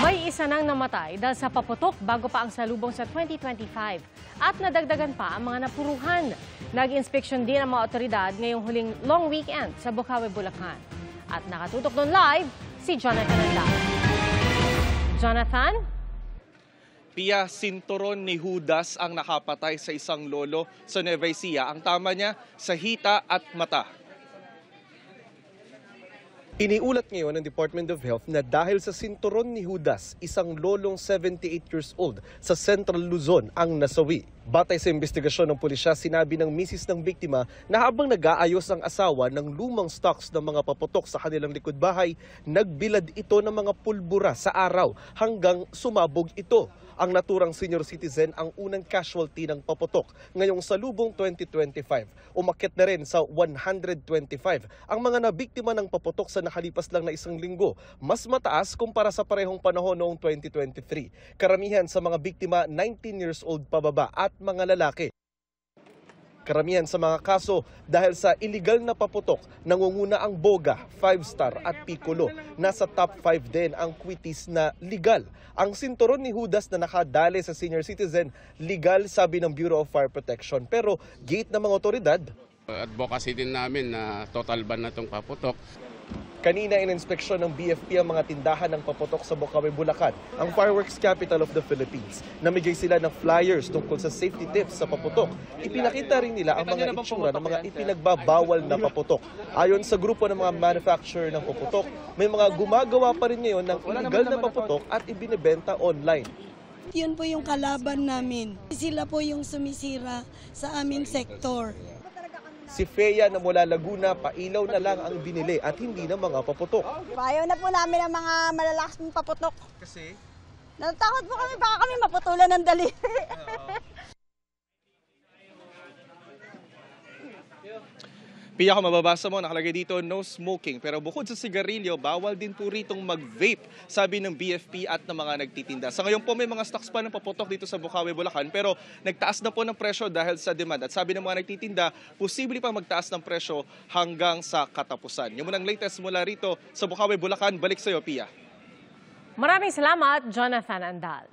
May isa nang namatay dahil sa paputok bago pa ang salubong sa 2025 at nadagdagan pa ang mga napuruhan. Nag-inspeksyon din ang mga otoridad ngayong huling long weekend sa Bocaue, Bulacan. At nakatutok doon live si Jonathan Andal. Jonathan? Pia, sinturon ni Judas ang nakapatay sa isang lolo sa Nueva Ecija. Ang tama niya, sa hita at mata. Iniulat ngayon ng Department of Health na dahil sa sinturon ni Judas, isang lolong 78 years old sa Central Luzon ang nasawi. Batay sa investigasyon ng pulisya, sinabi ng misis ng biktima na habang nag-aayos ang asawa ng lumang stocks ng mga paputok sa kanilang likod bahay, nagbilad ito ng mga pulbura sa araw hanggang sumabog ito. Ang naturang senior citizen ang unang casualty ng paputok ngayong salubong 2025. Umakyat na rin sa 125 ang mga nabiktima ng paputok sa nakalipas lang na isang linggo, mas mataas kumpara sa parehong panahon noong 2023. Karamihan sa mga biktima 19 years old pababa at mga lalaki. Karamihan sa mga kaso dahil sa illegal na paputok, nangunguna ang Boga, 5-star at Piccolo. Nasa top 5 din ang Quitis na legal. Ang sinturon ni Judas na nakadali sa senior citizen, legal sabi ng Bureau of Fire Protection. Pero gate ng mga otoridad. Advocacy din namin na total ban na itong paputok. Kanina in-inspeksyon ng BFP ang mga tindahan ng paputok sa Bocaue, Bulacan, ang fireworks capital of the Philippines. Namigay sila ng flyers tungkol sa safety tips sa paputok. Ipinakita rin nila ang mga itsura ng mga ipinagbabawal na paputok. Ayon sa grupo ng mga manufacturer ng paputok, may mga gumagawa pa rin ngayon ng illegal na paputok at ibinebenta online. Yun po yung kalaban namin. Sila po yung sumisira sa aming sektor. Si Fea na mula Laguna, pailaw na lang ang binili at hindi na mga paputok. Ayaw na po namin ang mga malalakas ng paputok. Kasi? Natatakot po kami, baka kami maputulan ng daliri. Pia, kung mababasa mo, nakalagay dito, no smoking. Pero bukod sa sigarilyo, bawal din po ritong mag-vape, sabi ng BFP at ng mga nagtitinda. Sa ngayon po, may mga stocks pa ng paputok dito sa Bocaue, Bulacan, pero nagtaas na po ng presyo dahil sa demand. At sabi ng mga nagtitinda, posible pang magtaas ng presyo hanggang sa katapusan. Yung munang latest mula rito sa Bocaue, Bulacan, balik sa iyo, Pia. Maraming salamat, Jonathan Andal.